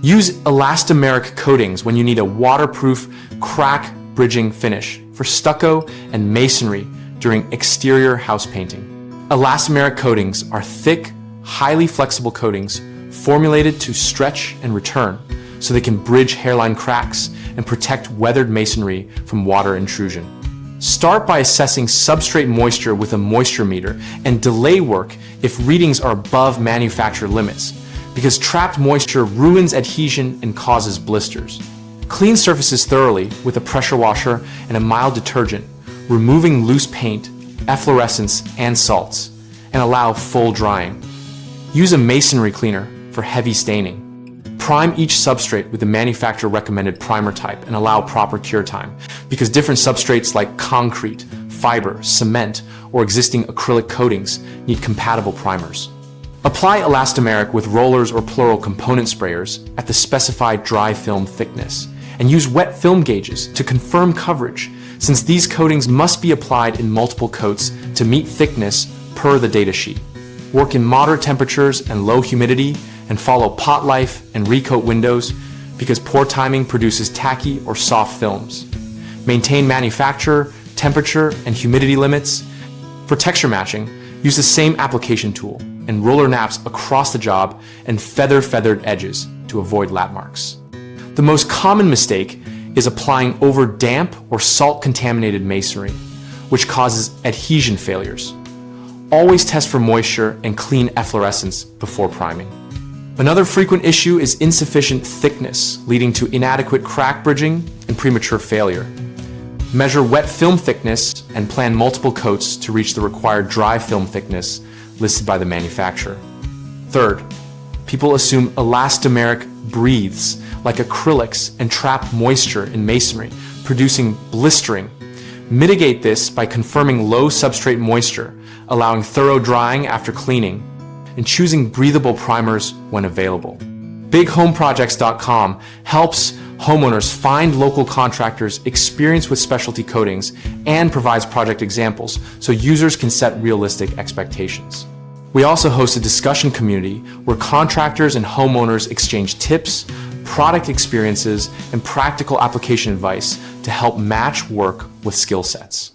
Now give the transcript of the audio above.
Use elastomeric coatings when you need a waterproof crack bridging finish for stucco and masonry during exterior house painting. Elastomeric coatings are thick, highly flexible coatings formulated to stretch and return so they can bridge hairline cracks and protect weathered masonry from water intrusion. Start by assessing substrate moisture with a moisture meter and delay work if readings are above manufacturer limits, because trapped moisture ruins adhesion and causes blisters. Clean surfaces thoroughly with a pressure washer and a mild detergent, removing loose paint, efflorescence, and salts, and allow full drying. Use a masonry cleaner for heavy staining. Prime each substrate with the manufacturer recommended primer type and allow proper cure time, because different substrates like concrete, fiber, cement, or existing acrylic coatings need compatible primers. Apply elastomeric with rollers or plural component sprayers at the specified dry film thickness, and use wet film gauges to confirm coverage, since these coatings must be applied in multiple coats to meet thickness per the datasheet. Work in moderate temperatures and low humidity, and follow pot life and recoat windows, because poor timing produces tacky or soft films. Maintain manufacturer, temperature, and humidity limits. For texture matching, use the same application tool and roller naps across the job and feathered edges to avoid lap marks. The most common mistake is applying over damp or salt-contaminated masonry, which causes adhesion failures. Always test for moisture and clean efflorescence before priming. Another frequent issue is insufficient thickness, leading to inadequate crack bridging and premature failure. Measure wet film thickness and plan multiple coats to reach the required dry film thickness listed by the manufacturer. Third, people assume elastomeric breathes like acrylics and trap moisture in masonry, producing blistering. Mitigate this by confirming low substrate moisture, allowing thorough drying after cleaning, and choosing breathable primers when available. BigHomeProjects.com helps homeowners find local contractors experienced with specialty coatings and provides project examples so users can set realistic expectations. We also host a discussion community where contractors and homeowners exchange tips, product experiences, and practical application advice to help match work with skill sets.